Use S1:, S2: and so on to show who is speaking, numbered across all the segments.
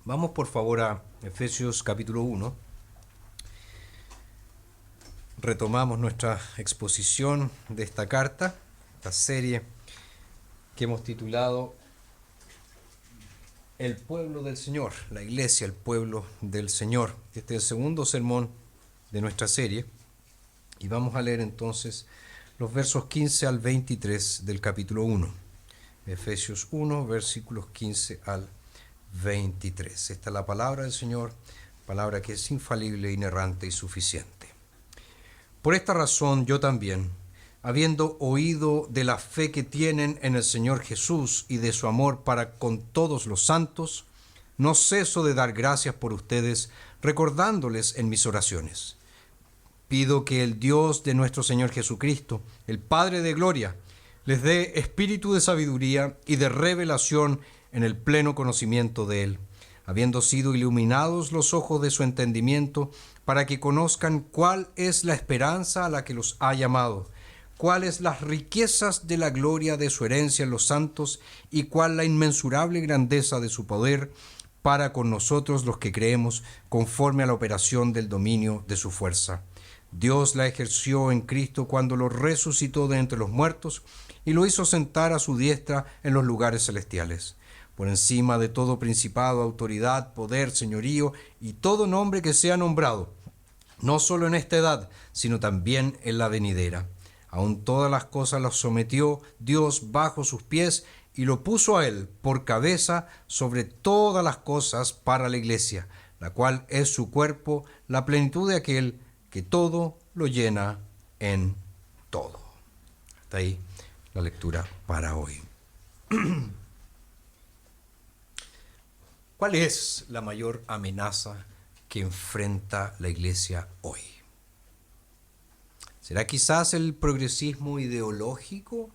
S1: Vamos por favor a Efesios capítulo 1. Retomamos nuestra exposición de esta carta, esta serie que hemos titulado El pueblo del Señor, la iglesia, el pueblo del Señor. Este es el segundo sermón de nuestra serie y vamos a leer entonces los versos 15 al 23 del capítulo 1. Efesios 1, versículos 15 al 23. Esta es la palabra del Señor, palabra que es infalible, inerrante y suficiente. Por esta razón yo también, habiendo oído de la fe que tienen en el Señor Jesús y de su amor para con todos los santos, no ceso de dar gracias por ustedes, recordándoles en mis oraciones. Pido que el Dios de nuestro Señor Jesucristo, el Padre de gloria, les dé espíritu de sabiduría y de revelación en el pleno conocimiento de Él, habiendo sido iluminados los ojos de su entendimiento, para que conozcan cuál es la esperanza a la que los ha llamado, cuáles las riquezas de la gloria de su herencia en los santos, y cuál la inmensurable grandeza de su poder para con nosotros los que creemos, conforme a la operación del dominio de su fuerza. Dios la ejerció en Cristo cuando lo resucitó de entre los muertos y lo hizo sentar a su diestra en los lugares celestiales, por encima de todo principado, autoridad, poder, señorío y todo nombre que sea nombrado, no solo en esta edad, sino también en la venidera. Aun todas las cosas las sometió Dios bajo sus pies y lo puso a él por cabeza sobre todas las cosas para la iglesia, la cual es su cuerpo, la plenitud de aquel que todo lo llena en todo. Hasta ahí la lectura para hoy. ¿Cuál es la mayor amenaza que enfrenta la iglesia hoy? ¿Será quizás el progresismo ideológico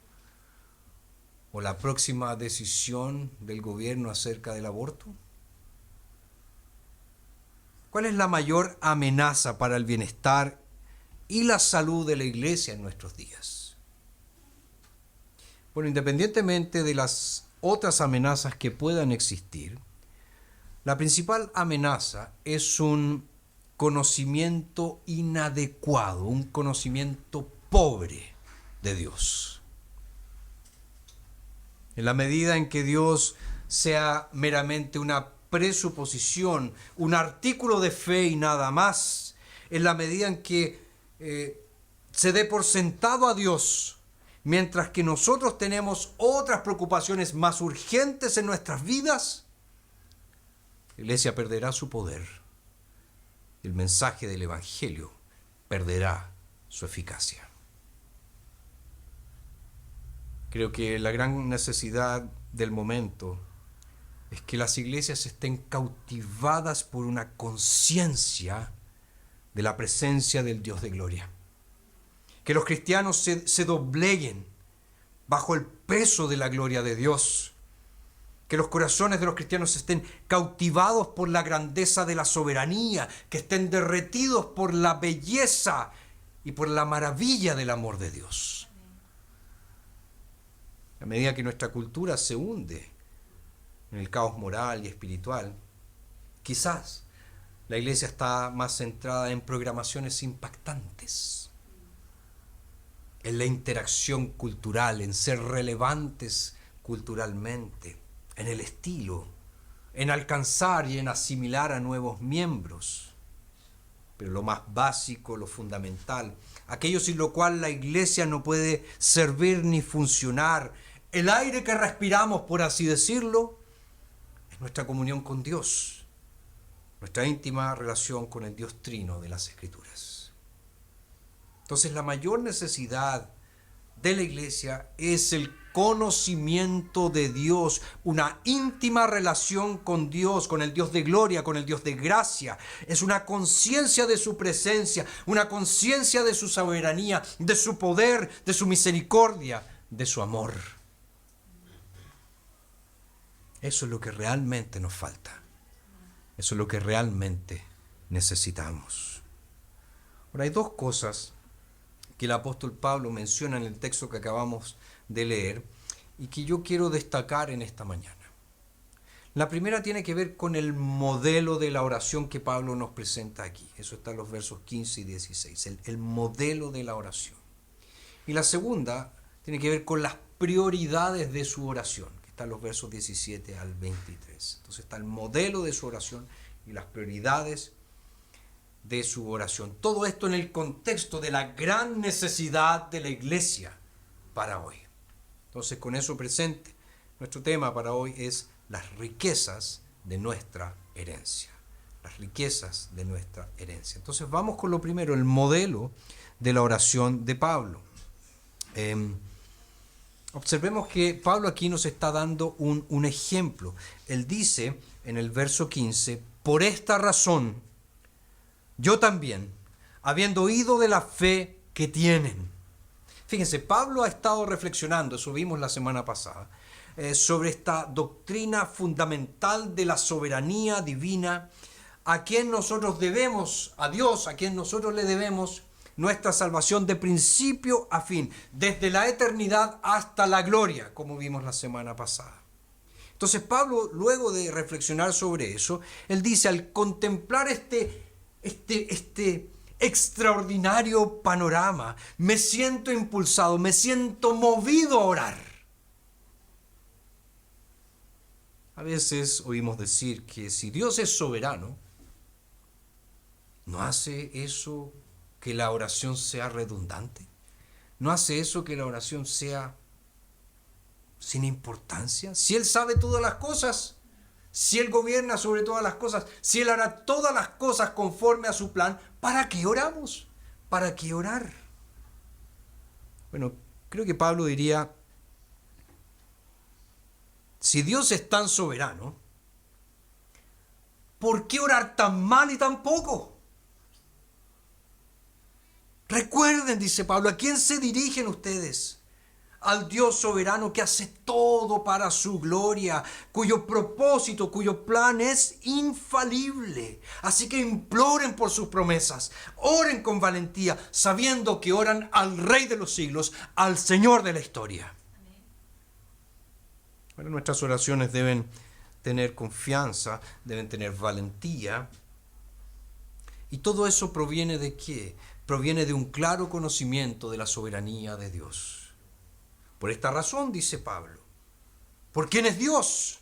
S1: o la próxima decisión del gobierno acerca del aborto? ¿Cuál es la mayor amenaza para el bienestar y la salud de la iglesia en nuestros días? Bueno, independientemente de las otras amenazas que puedan existir, la principal amenaza es un conocimiento inadecuado, un conocimiento pobre de Dios. En la medida en que Dios sea meramente una presuposición, un artículo de fe y nada más, en la medida en que se dé por sentado a Dios, mientras que nosotros tenemos otras preocupaciones más urgentes en nuestras vidas, la iglesia perderá su poder. El mensaje del Evangelio perderá su eficacia. Creo que la gran necesidad del momento es que las iglesias estén cautivadas por una conciencia de la presencia del Dios de gloria. Que los cristianos se dobleguen bajo el peso de la gloria de Dios. Que los corazones de los cristianos estén cautivados por la grandeza de la soberanía, que estén derretidos por la belleza y por la maravilla del amor de Dios. A medida que nuestra cultura se hunde en el caos moral y espiritual, quizás la iglesia está más centrada en programaciones impactantes, en la interacción cultural, en ser relevantes culturalmente, en el estilo, en alcanzar y en asimilar a nuevos miembros. Pero lo más básico, lo fundamental, aquello sin lo cual la iglesia no puede servir ni funcionar, el aire que respiramos, por así decirlo, es nuestra comunión con Dios, nuestra íntima relación con el Dios trino de las Escrituras. Entonces, la mayor necesidad de la iglesia es el conocimiento de Dios, una íntima relación con Dios, con el Dios de gloria, con el Dios de gracia. Es una conciencia de su presencia, una conciencia de su soberanía, de su poder, de su misericordia, de su amor. Eso es lo que realmente nos falta. Eso es lo que realmente necesitamos. Ahora, hay dos cosas que el apóstol Pablo menciona en el texto que acabamos de leer y que yo quiero destacar en esta mañana. La primera tiene que ver con el modelo de la oración que Pablo nos presenta aquí. Eso está en los versos 15 y 16, el modelo de la oración. Y la segunda tiene que ver con las prioridades de su oración, que está en los versos 17 al 23. Entonces está el modelo de su oración y las prioridades de su oración. Todo esto en el contexto de la gran necesidad de la iglesia para hoy. Entonces, con eso presente, nuestro tema para hoy es las riquezas de nuestra herencia. Las riquezas de nuestra herencia. Entonces, vamos con lo primero, el modelo de la oración de Pablo. Observemos que Pablo aquí nos está dando un ejemplo. Él dice en el verso 15, por esta razón, yo también, habiendo oído de la fe que tienen. Fíjense, Pablo ha estado reflexionando, eso vimos la semana pasada, sobre esta doctrina fundamental de la soberanía divina, a quien nosotros debemos, a Dios, a quien nosotros le debemos nuestra salvación de principio a fin, desde la eternidad hasta la gloria, como vimos la semana pasada. Entonces Pablo, luego de reflexionar sobre eso, él dice, al contemplar este extraordinario panorama, me siento impulsado, me siento movido a orar. A veces oímos decir que si Dios es soberano, ¿no hace eso que la oración sea redundante? ¿No hace eso que la oración sea sin importancia? Si Él sabe todas las cosas, si Él gobierna sobre todas las cosas, si Él hará todas las cosas conforme a su plan, ¿para qué oramos? ¿Para qué orar? Bueno, creo que Pablo diría, si Dios es tan soberano, ¿por qué orar tan mal y tan poco? Recuerden, dice Pablo, ¿a quién se dirigen ustedes? Al Dios soberano que hace todo para su gloria, cuyo propósito, cuyo plan es infalible. Así que imploren por sus promesas, oren con valentía, sabiendo que oran al Rey de los siglos, al Señor de la historia. Bueno, nuestras oraciones deben tener confianza, deben tener valentía. ¿Y todo eso proviene de qué? Proviene de un claro conocimiento de la soberanía de Dios. Por esta razón, dice Pablo, ¿por quién es Dios?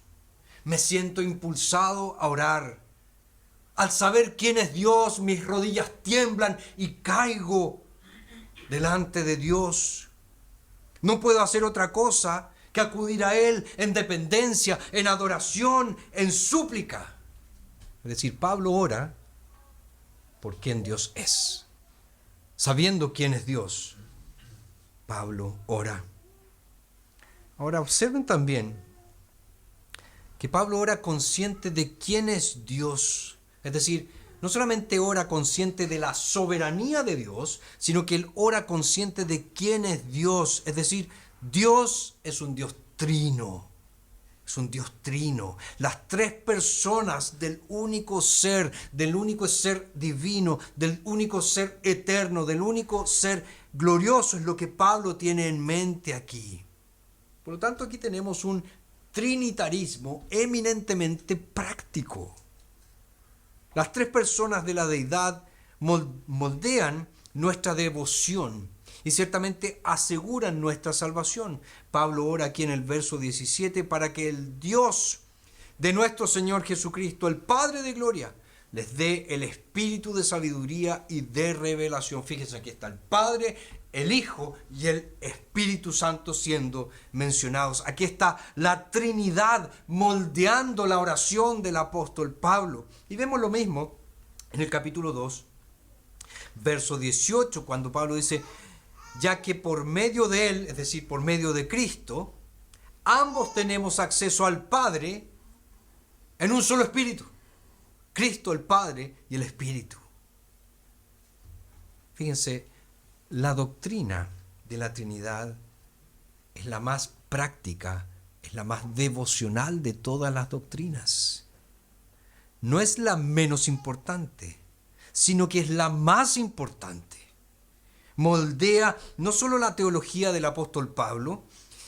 S1: Me siento impulsado a orar. Al saber quién es Dios, mis rodillas tiemblan y caigo delante de Dios. No puedo hacer otra cosa que acudir a Él en dependencia, en adoración, en súplica. Es decir, Pablo ora por quién Dios es. Sabiendo quién es Dios, Pablo ora. Ahora observen también que Pablo ora consciente de quién es Dios. Es decir, no solamente ora consciente de la soberanía de Dios, sino que él ora consciente de quién es Dios. Es decir, Dios es un Dios trino. Es un Dios trino. Las tres personas del único ser divino, del único ser eterno, del único ser glorioso es lo que Pablo tiene en mente aquí. Por lo tanto, aquí tenemos un trinitarismo eminentemente práctico. Las tres personas de la deidad moldean nuestra devoción y ciertamente aseguran nuestra salvación. Pablo ora aquí en el verso 17 para que el Dios de nuestro Señor Jesucristo, el Padre de gloria, les dé el espíritu de sabiduría y de revelación. Fíjense, aquí está el Padre, el Hijo y el Espíritu Santo siendo mencionados. Aquí está la Trinidad moldeando la oración del apóstol Pablo. Y vemos lo mismo en el capítulo 2, verso 18, cuando Pablo dice, ya que por medio de Él, es decir, por medio de Cristo, ambos tenemos acceso al Padre en un solo Espíritu. Cristo, el Padre y el Espíritu. Fíjense, la doctrina de la Trinidad es la más práctica, es la más devocional de todas las doctrinas. No es la menos importante, sino que es la más importante. Moldea no solo la teología del apóstol Pablo,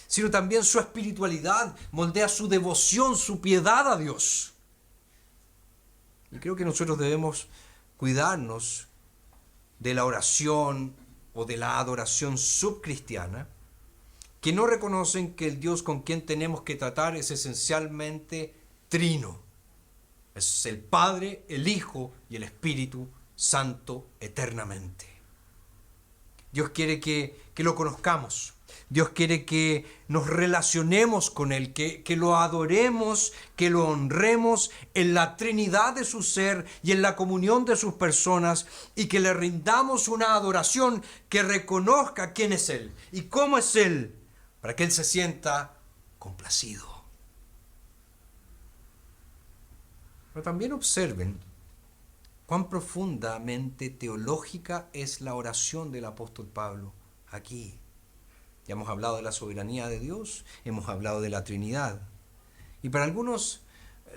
S1: sino también su espiritualidad moldea su devoción, su piedad a Dios. Y creo que nosotros debemos cuidarnos de la oración o de la adoración subcristiana, que no reconocen que el Dios con quien tenemos que tratar es esencialmente trino. Es el Padre, el Hijo y el Espíritu Santo eternamente. Dios quiere que lo conozcamos. Dios quiere que nos relacionemos con Él, que lo adoremos, que lo honremos en la Trinidad de su ser y en la comunión de sus personas, y que le rindamos una adoración que reconozca quién es Él y cómo es Él, para que Él se sienta complacido. Pero también observen cuán profundamente teológica es la oración del apóstol Pablo aquí. Ya hemos hablado de la soberanía de Dios, hemos hablado de la Trinidad. Y para algunos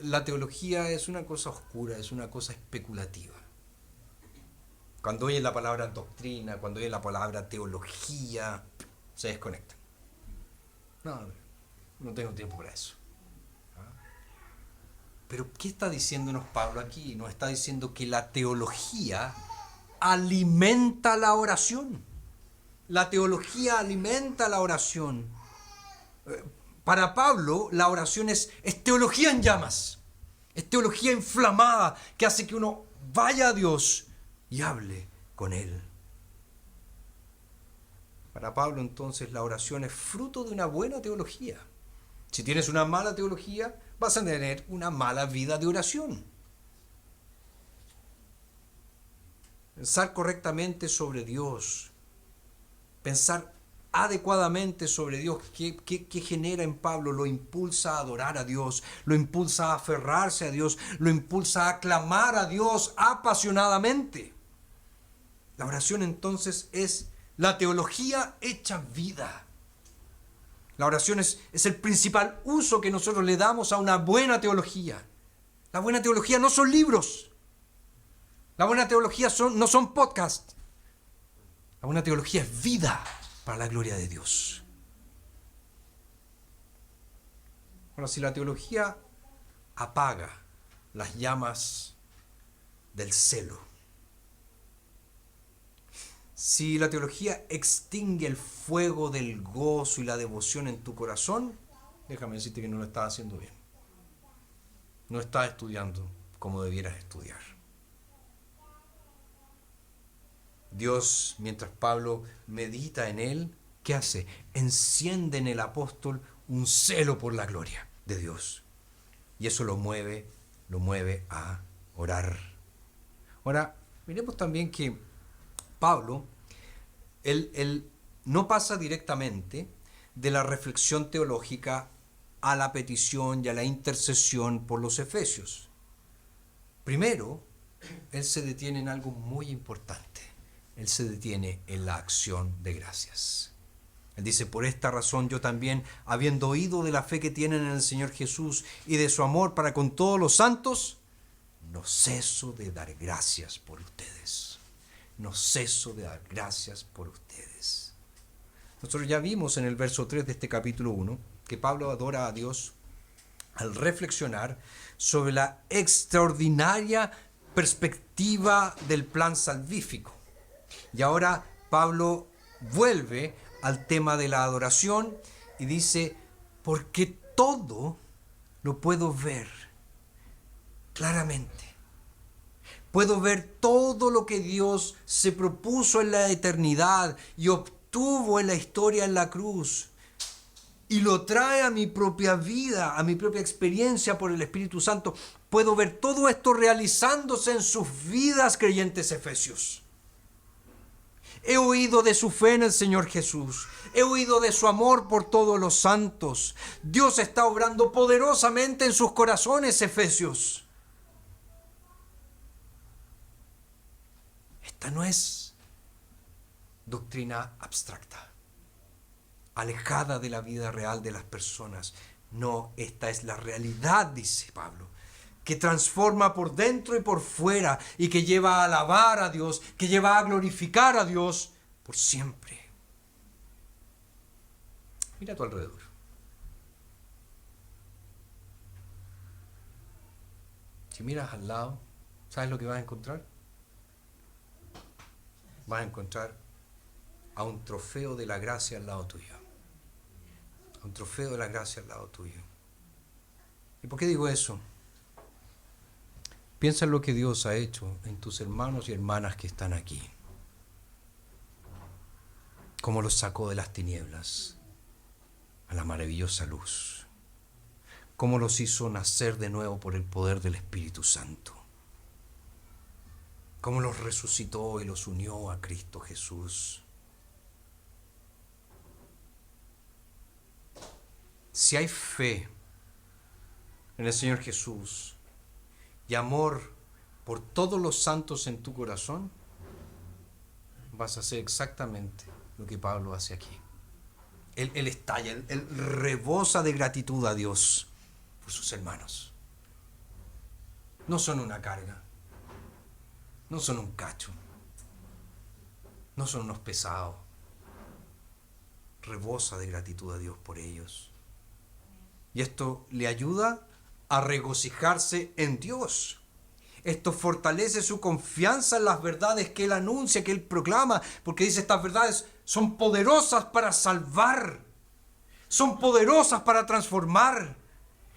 S1: la teología es una cosa oscura, es una cosa especulativa. Cuando oyen la palabra doctrina, cuando oyen la palabra teología, se desconectan. No tengo tiempo para eso. Pero ¿qué está diciéndonos Pablo aquí? Nos está diciendo que la teología alimenta la oración. La teología alimenta la oración. Para Pablo, la oración es teología en llamas. Es teología inflamada que hace que uno vaya a Dios y hable con Él. Para Pablo, entonces, la oración es fruto de una buena teología. Si tienes una mala teología, vas a tener una mala vida de oración. Pensar correctamente sobre Dios, pensar adecuadamente sobre Dios, ¿qué genera en Pablo? Lo impulsa a adorar a Dios, lo impulsa a aferrarse a Dios, lo impulsa a clamar a Dios apasionadamente. La oración entonces es la teología hecha vida. La oración es el principal uso que nosotros le damos a una buena teología. La buena teología no son libros. La buena teología no son podcasts. La buena teología es vida para la gloria de Dios. Ahora, si la teología apaga las llamas del celo, si la teología extingue el fuego del gozo y la devoción en tu corazón, déjame decirte que no lo estás haciendo bien. No estás estudiando como debieras estudiar. Dios, mientras Pablo medita en él, ¿qué hace? Enciende en el apóstol un celo por la gloria de Dios. Y eso lo mueve a orar. Ahora, miremos también que Pablo, él no pasa directamente de la reflexión teológica a la petición y a la intercesión por los efesios. Primero, él se detiene en algo muy importante. Él se detiene en la acción de gracias. Él dice, por esta razón yo también, habiendo oído de la fe que tienen en el Señor Jesús y de su amor para con todos los santos, no ceso de dar gracias por ustedes. No ceso de dar gracias por ustedes. Nosotros ya vimos en el verso 3 de este capítulo 1 que Pablo adora a Dios al reflexionar sobre la extraordinaria perspectiva del plan salvífico. Y ahora Pablo vuelve al tema de la adoración y dice, porque todo lo puedo ver claramente. Puedo ver todo lo que Dios se propuso en la eternidad y obtuvo en la historia en la cruz. Y lo trae a mi propia vida, a mi propia experiencia por el Espíritu Santo. Puedo ver todo esto realizándose en sus vidas, creyentes efesios. He oído de su fe en el Señor Jesús. He oído de su amor por todos los santos. Dios está obrando poderosamente en sus corazones, efesios. Esta no es doctrina abstracta, alejada de la vida real de las personas. No, esta es la realidad, dice Pablo, que transforma por dentro y por fuera y que lleva a alabar a Dios, que lleva a glorificar a Dios por siempre. Mira a tu alrededor. Si miras al lado, ¿sabes lo que vas a encontrar? Vas a encontrar a un trofeo de la gracia al lado tuyo. A un trofeo de la gracia al lado tuyo. ¿Y por qué digo eso? Piensa en lo que Dios ha hecho en tus hermanos y hermanas que están aquí. Cómo los sacó de las tinieblas a la maravillosa luz. Cómo los hizo nacer de nuevo por el poder del Espíritu Santo. Cómo los resucitó y los unió a Cristo Jesús. Si hay fe en el Señor Jesús y amor por todos los santos en tu corazón, vas a hacer exactamente lo que Pablo hace aquí. Él estalla, él rebosa de gratitud a Dios por sus hermanos. No son una carga, no son un cacho, no son unos pesados. Rebosa de gratitud a Dios por ellos. Y esto le ayuda a regocijarse en Dios. Esto fortalece su confianza en las verdades que Él anuncia, que Él proclama, porque dice, estas verdades son poderosas para salvar, son poderosas para transformar.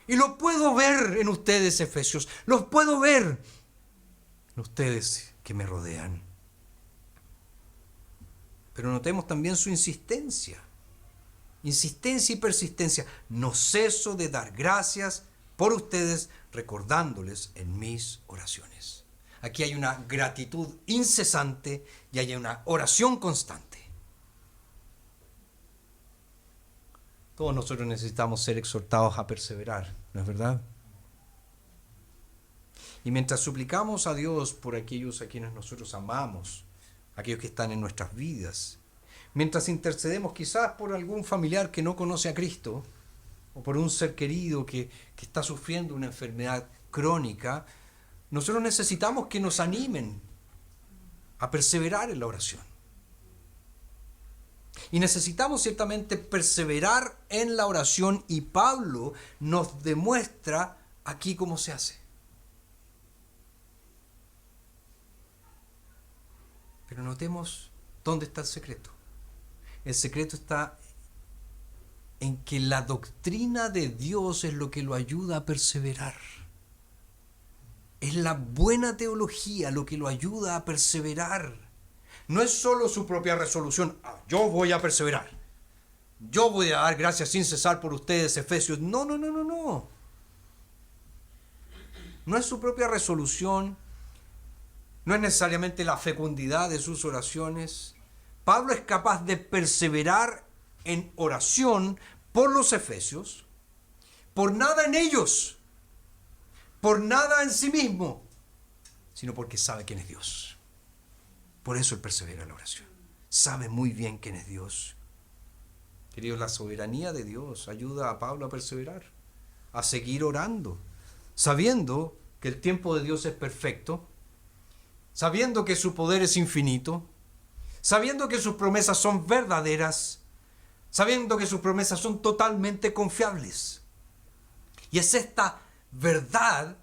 S1: Y lo puedo ver en ustedes, Efesios, los puedo ver en ustedes que me rodean. Pero notemos también su insistencia y persistencia. No ceso de dar gracias por ustedes, recordándoles en mis oraciones. Aquí hay una gratitud incesante y hay una oración constante. Todos nosotros necesitamos ser exhortados a perseverar, ¿no es verdad? Y mientras suplicamos a Dios por aquellos a quienes nosotros amamos, aquellos que están en nuestras vidas, mientras intercedemos quizás por algún familiar que no conoce a Cristo, o por un ser querido que está sufriendo una enfermedad crónica, nosotros necesitamos que nos animen a perseverar en la oración. Y necesitamos ciertamente perseverar en la oración, y Pablo nos demuestra aquí cómo se hace. Pero notemos dónde está el secreto. El secreto está en que la doctrina de Dios es lo que lo ayuda a perseverar. Es la buena teología lo que lo ayuda a perseverar. No es solo su propia resolución. Yo voy a perseverar. Yo voy a dar gracias sin cesar por ustedes, Efesios. No. No es su propia resolución. No es necesariamente la fecundidad de sus oraciones. Pablo es capaz de perseverar en oración por los efesios, por nada en ellos, por nada en sí mismo, sino porque sabe quién es Dios. Por eso él persevera en la oración. Sabe muy bien quién es Dios. Queridos, la soberanía de Dios ayuda a Pablo a perseverar, a seguir orando, sabiendo que el tiempo de Dios es perfecto, sabiendo que su poder es infinito, sabiendo que sus promesas son verdaderas, sabiendo que sus promesas son totalmente confiables. Y es esta verdad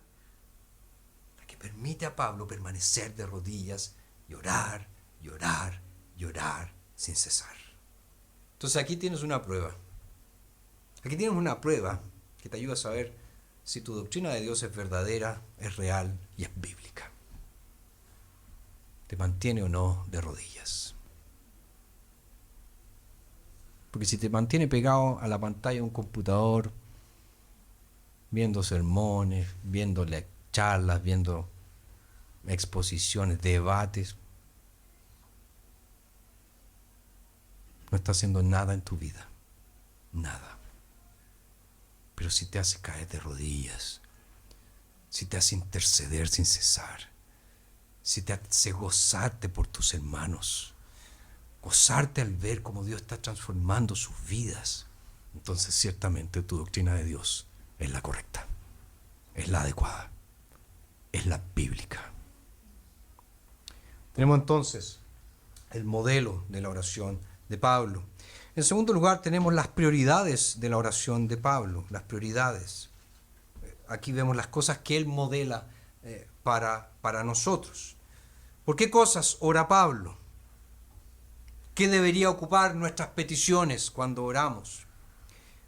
S1: la que permite a Pablo permanecer de rodillas y orar, y orar, y orar sin cesar. Entonces aquí tienes una prueba. Aquí tienes una prueba que te ayuda a saber si tu doctrina de Dios es verdadera, es real y es bíblica. Te mantiene o no de rodillas. Porque si te mantiene pegado a la pantalla de un computador, viendo sermones, viendo charlas, viendo exposiciones, debates, no está haciendo nada en tu vida. Nada. Pero si te hace caer de rodillas, si te hace interceder sin cesar, si te hace gozarte por tus hermanos, gozarte al ver cómo Dios está transformando sus vidas, entonces ciertamente tu doctrina de Dios es la correcta, es la adecuada, es la bíblica. Tenemos entonces el modelo de la oración de Pablo. En segundo lugar, tenemos las prioridades de la oración de Pablo, las prioridades. Aquí vemos las cosas que él modela para nosotros. ¿Por qué cosas ora Pablo? ¿Qué debería ocupar nuestras peticiones cuando oramos?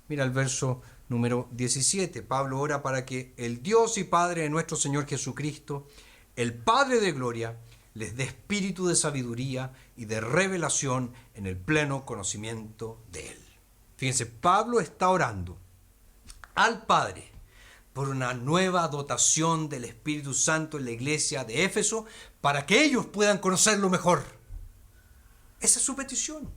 S1: Mira el verso número 17. Pablo ora para que el Dios y Padre de nuestro Señor Jesucristo, el Padre de gloria, les dé espíritu de sabiduría y de revelación en el pleno conocimiento de Él. Fíjense, Pablo está orando al Padre por una nueva dotación del Espíritu Santo en la iglesia de Éfeso para que ellos puedan conocerlo mejor. Esa es su petición.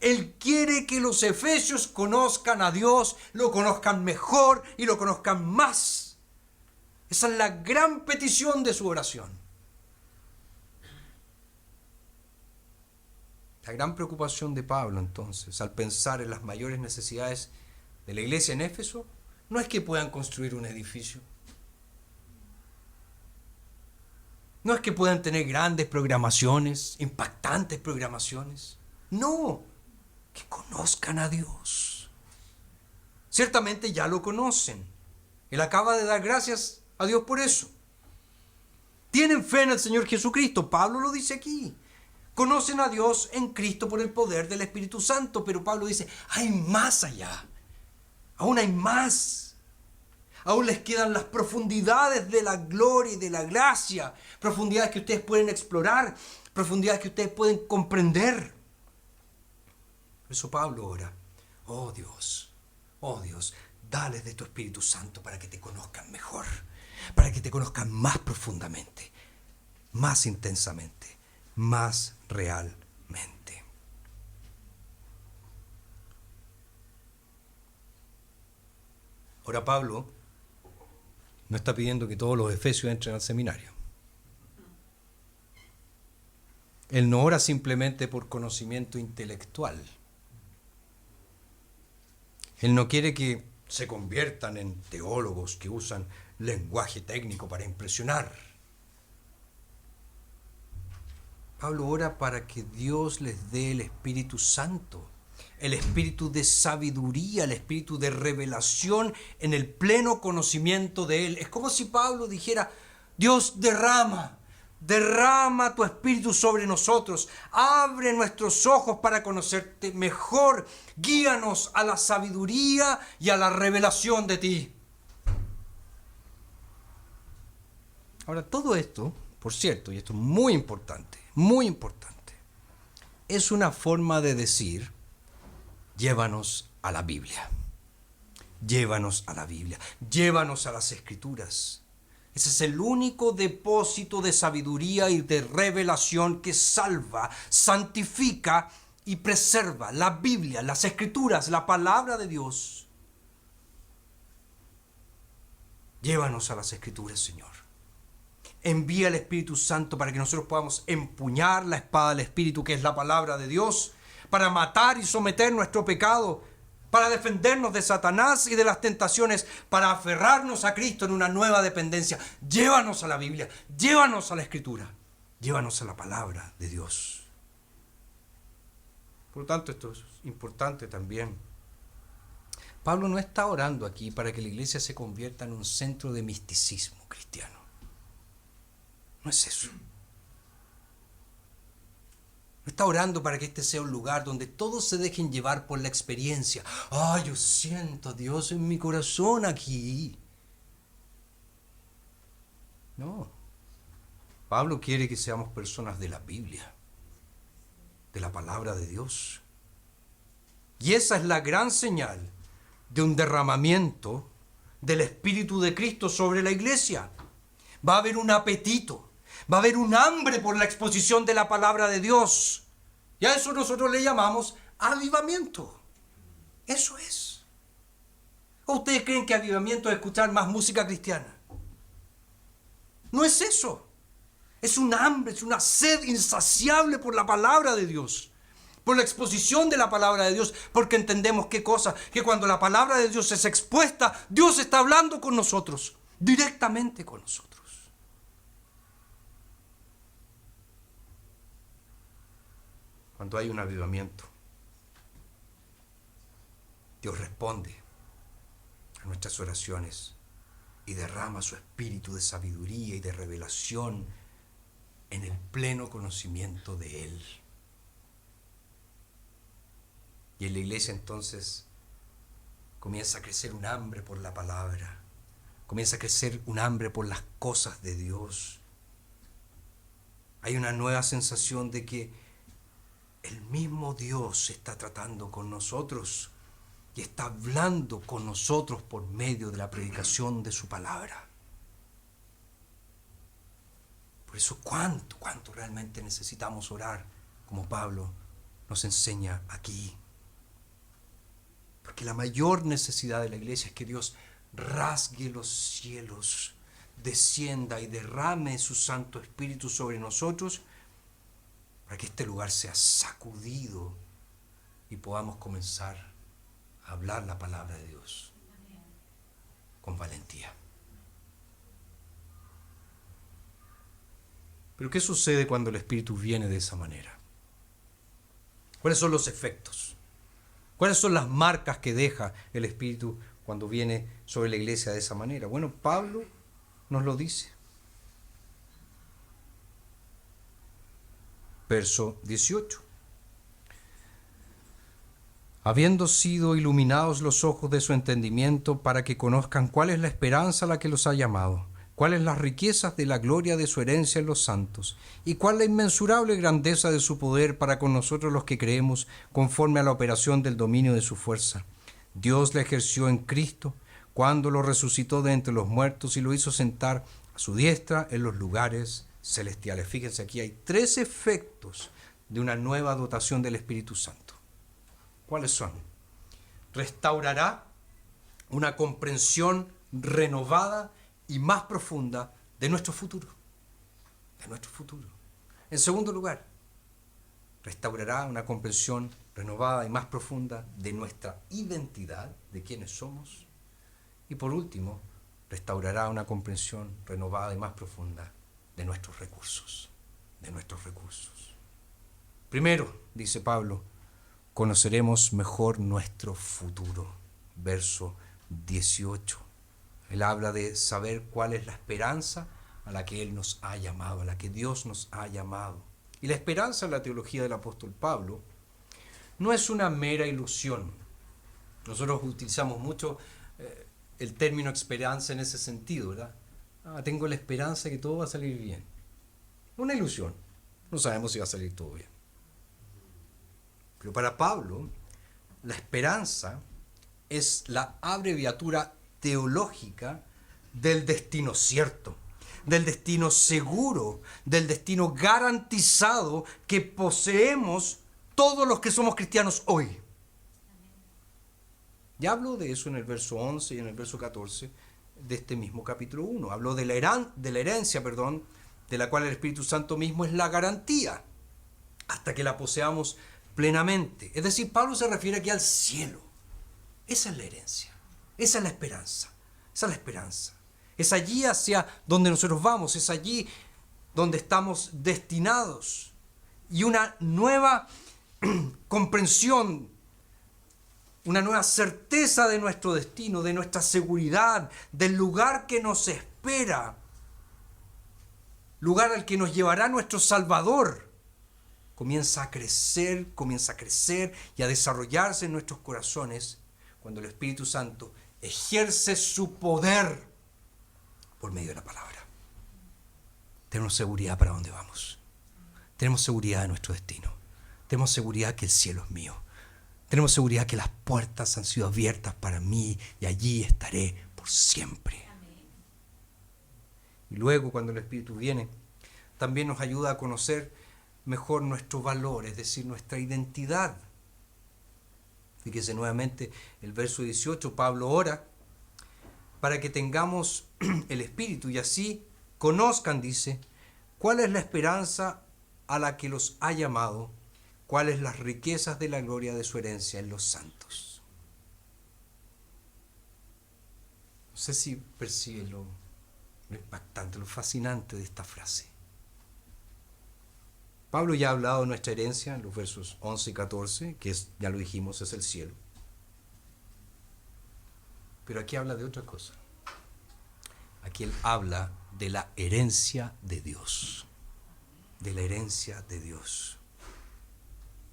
S1: Él quiere que los efesios conozcan a Dios, lo conozcan mejor y lo conozcan más. Esa es la gran petición de su oración. La gran preocupación de Pablo, entonces, al pensar en las mayores necesidades de la iglesia en Éfeso, no es que puedan construir un edificio. No es que puedan tener grandes programaciones, impactantes programaciones. No, que conozcan a Dios. Ciertamente ya lo conocen. Él acaba de dar gracias a Dios por eso. Tienen fe en el Señor Jesucristo. Pablo lo dice aquí. Conocen a Dios en Cristo por el poder del Espíritu Santo. Pero Pablo dice, hay más allá. Aún hay más. Aún les quedan las profundidades de la gloria y de la gracia. Profundidades que ustedes pueden explorar. Profundidades que ustedes pueden comprender. Por eso Pablo ora, oh Dios, dale de tu Espíritu Santo para que te conozcan mejor. Para que te conozcan más profundamente, más intensamente, más realmente. Ahora Pablo no está pidiendo que todos los efesios entren al seminario. Él no ora simplemente por conocimiento intelectual. Él no quiere que se conviertan en teólogos que usan lenguaje técnico para impresionar. Pablo ora para que Dios les dé el Espíritu Santo, el espíritu de sabiduría, el espíritu de revelación en el pleno conocimiento de Él. Es como si Pablo dijera, Dios derrama tu espíritu sobre nosotros, abre nuestros ojos para conocerte mejor, guíanos a la sabiduría y a la revelación de ti. Ahora, todo esto, por cierto, y esto es muy importante, es una forma de decir, llévanos a la Biblia, llévanos a la Biblia, llévanos a las Escrituras. Ese es el único depósito de sabiduría y de revelación que salva, santifica y preserva la Biblia, las Escrituras, la palabra de Dios. Llévanos a las Escrituras, Señor. Envía el Espíritu Santo para que nosotros podamos empuñar la espada del Espíritu, que es la palabra de Dios, para matar y someter nuestro pecado, para defendernos de Satanás y de las tentaciones, para aferrarnos a Cristo en una nueva dependencia. Llévanos a la Biblia, llévanos a la Escritura, llévanos a la palabra de Dios. Por lo tanto, esto es importante también. Pablo no está orando aquí para que la iglesia se convierta en un centro de misticismo cristiano. No es eso. No está orando para que este sea un lugar donde todos se dejen llevar por la experiencia. Yo siento a Dios en mi corazón aquí. No. Pablo quiere que seamos personas de la Biblia, de la palabra de Dios. Y esa es la gran señal de un derramamiento del Espíritu de Cristo sobre la iglesia. Va a haber un apetito. Va a haber un hambre por la exposición de la palabra de Dios. Y a eso nosotros le llamamos avivamiento. Eso es. ¿O ustedes creen que avivamiento es escuchar más música cristiana? No es eso. Es un hambre, es una sed insaciable por la palabra de Dios. Por la exposición de la palabra de Dios. Porque entendemos qué cosa. Que cuando la palabra de Dios es expuesta, Dios está hablando con nosotros. Directamente con nosotros. Cuando hay un avivamiento, Dios responde a nuestras oraciones y derrama su espíritu de sabiduría y de revelación en el pleno conocimiento de Él. Y en la iglesia entonces comienza a crecer un hambre por la palabra, comienza a crecer un hambre por las cosas de Dios. Hay una nueva sensación de que el mismo Dios está tratando con nosotros y está hablando con nosotros por medio de la predicación de su palabra. Por eso, ¿cuánto realmente necesitamos orar, como Pablo nos enseña aquí? Porque la mayor necesidad de la iglesia es que Dios rasgue los cielos, descienda y derrame su Santo Espíritu sobre nosotros para que este lugar sea sacudido y podamos comenzar a hablar la palabra de Dios con valentía. Pero ¿qué sucede cuando el Espíritu viene de esa manera? ¿Cuáles son los efectos? ¿Cuáles son las marcas que deja el Espíritu cuando viene sobre la iglesia de esa manera? Bueno, Pablo nos lo dice. Verso 18. Habiendo sido iluminados los ojos de su entendimiento para que conozcan cuál es la esperanza a la que los ha llamado, cuáles las riquezas de la gloria de su herencia en los santos, y cuál la inmensurable grandeza de su poder para con nosotros los que creemos, conforme a la operación del dominio de su fuerza. Dios la ejerció en Cristo, cuando lo resucitó de entre los muertos y lo hizo sentar a su diestra en los lugares celestiales. Fíjense, aquí hay 3 efectos de una nueva dotación del Espíritu Santo. ¿Cuáles son? Restaurará una comprensión renovada y más profunda de nuestro futuro. De nuestro futuro. En segundo lugar, restaurará una comprensión renovada y más profunda de nuestra identidad, de quiénes somos. Y por último, restaurará una comprensión renovada y más profunda de nuestros recursos. De nuestros recursos. Primero, dice Pablo, conoceremos mejor nuestro futuro. Verso 18. Él habla de saber cuál es la esperanza a la que Él nos ha llamado, a la que Dios nos ha llamado. Y la esperanza en la teología del apóstol Pablo no es una mera ilusión. Nosotros utilizamos mucho el término esperanza en ese sentido, ¿verdad? Tengo la esperanza de que todo va a salir bien. Una ilusión. No sabemos si va a salir todo bien. Pero para Pablo, la esperanza es la abreviatura teológica del destino cierto, del destino seguro, del destino garantizado que poseemos todos los que somos cristianos hoy. Ya hablo de eso en el verso 11 y en el verso 14 de este mismo capítulo 1. Habló de la herencia, de la cual el Espíritu Santo mismo es la garantía, hasta que la poseamos plenamente. Es decir, Pablo se refiere aquí al cielo. Esa es la herencia, esa es la esperanza, esa es la esperanza. Es allí hacia donde nosotros vamos, es allí donde estamos destinados. Y una nueva comprensión, una nueva certeza de nuestro destino, de nuestra seguridad, del lugar que nos espera, lugar al que nos llevará nuestro Salvador, comienza a crecer y a desarrollarse en nuestros corazones cuando el Espíritu Santo ejerce su poder por medio de la palabra. Tenemos seguridad para dónde vamos. Tenemos seguridad de nuestro destino. Tenemos seguridad que el cielo es mío. Tenemos seguridad que las puertas han sido abiertas para mí y allí estaré por siempre. Amén. Y luego, cuando el Espíritu viene, también nos ayuda a conocer mejor nuestro valor, es decir, nuestra identidad. Fíjese nuevamente el verso 18, Pablo ora para que tengamos el Espíritu y así conozcan, dice, cuál es la esperanza a la que los ha llamado, cuáles las riquezas de la gloria de su herencia en los santos. No sé si percibe lo impactante, lo fascinante de esta frase. Pablo ya ha hablado de nuestra herencia en los versos 11 y 14, que es, ya lo dijimos, es el cielo. Pero aquí habla de otra cosa. Aquí él habla de la herencia de Dios. De la herencia de Dios.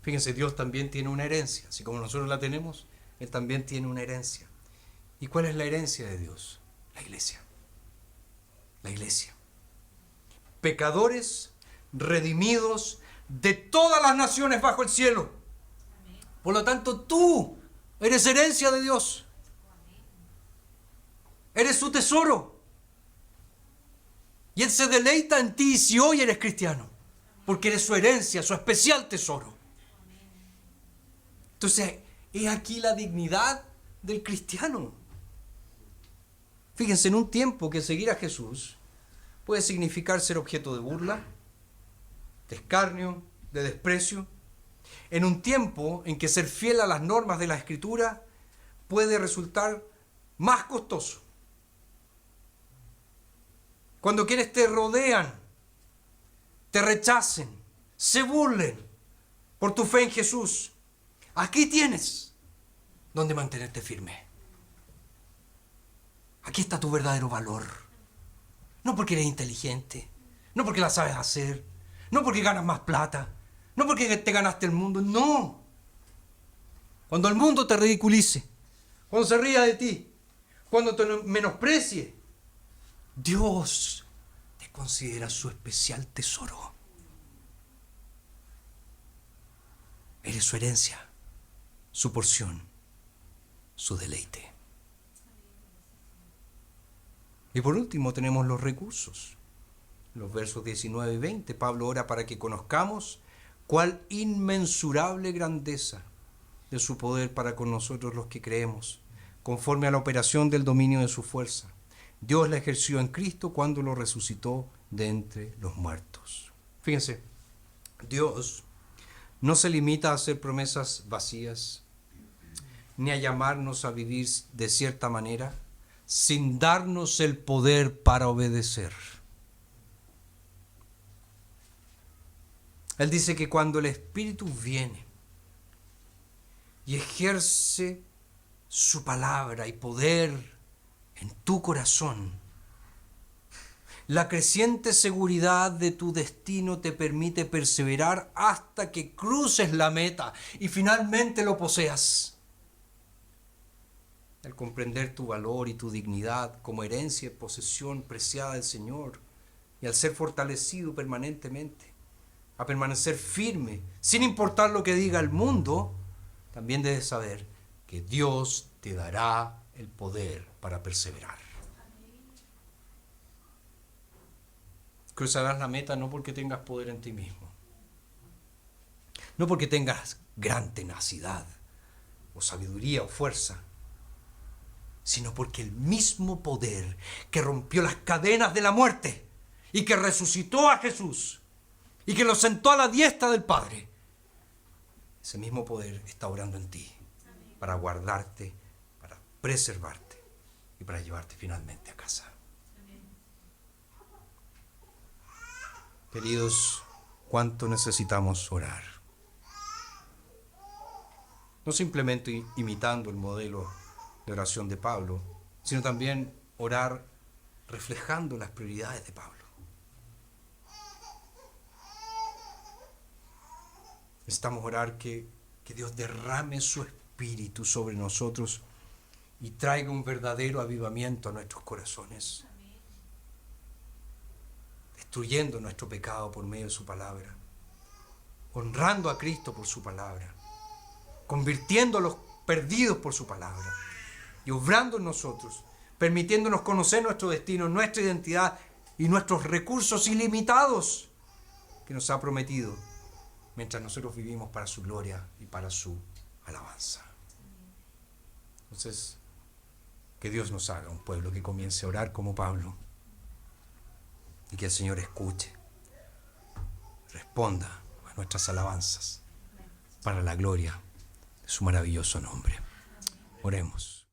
S1: Fíjense, Dios también tiene una herencia. Así como nosotros la tenemos, Él también tiene una herencia. ¿Y cuál es la herencia de Dios? La iglesia. La iglesia. Pecadores redimidos de todas las naciones bajo el cielo. Por lo tanto, tú eres herencia de Dios. Eres su tesoro. Y Él se deleita en ti si hoy eres cristiano. Porque eres su herencia, su especial tesoro. Entonces, es aquí la dignidad del cristiano. Fíjense, en un tiempo que seguir a Jesús puede significar ser objeto de burla, de escarnio, de desprecio. En un tiempo en que ser fiel a las normas de la Escritura puede resultar más costoso. Cuando quienes te rodean, te rechacen, se burlen por tu fe en Jesús, aquí tienes donde mantenerte firme. Aquí está tu verdadero valor. No porque eres inteligente, no porque la sabes hacer, no porque ganas más plata, no porque te ganaste el mundo, no. Cuando el mundo te ridiculice, cuando se ría de ti, cuando te menosprecie, Dios te considera su especial tesoro. Eres su herencia, su porción, su deleite. Y por último tenemos los recursos. Los versos 19 y 20, Pablo ora para que conozcamos cuál inmensurable grandeza de su poder para con nosotros los que creemos, conforme a la operación del dominio de su fuerza. Dios la ejerció en Cristo cuando lo resucitó de entre los muertos. Fíjense, Dios no se limita a hacer promesas vacías, ni a llamarnos a vivir de cierta manera, sin darnos el poder para obedecer. Él dice que cuando el Espíritu viene y ejerce su palabra y poder en tu corazón, la creciente seguridad de tu destino te permite perseverar hasta que cruces la meta y finalmente lo poseas. Al comprender tu valor y tu dignidad como herencia y posesión preciada del Señor, y al ser fortalecido permanentemente, a permanecer firme, sin importar lo que diga el mundo, también debes saber que Dios te dará el poder para perseverar. Cruzarás la meta no porque tengas poder en ti mismo, no porque tengas gran tenacidad, o sabiduría, o fuerza, sino porque el mismo poder que rompió las cadenas de la muerte y que resucitó a Jesús y que lo sentó a la diestra del Padre, ese mismo poder está obrando en ti para guardarte, para preservarte y para llevarte finalmente a casa. Queridos, ¿cuánto necesitamos orar? No simplemente imitando el modelo de oración de Pablo, sino también orar reflejando las prioridades de Pablo. Necesitamos orar que Dios derrame su espíritu sobre nosotros y traiga un verdadero avivamiento a nuestros corazones, destruyendo nuestro pecado por medio de su palabra, honrando a Cristo por su palabra, convirtiendo a los perdidos por su palabra y obrando en nosotros, permitiéndonos conocer nuestro destino, nuestra identidad y nuestros recursos ilimitados que nos ha prometido mientras nosotros vivimos para su gloria y para su alabanza. Entonces, que Dios nos haga un pueblo que comience a orar como Pablo y que el Señor escuche, responda a nuestras alabanzas para la gloria de su maravilloso nombre. Oremos.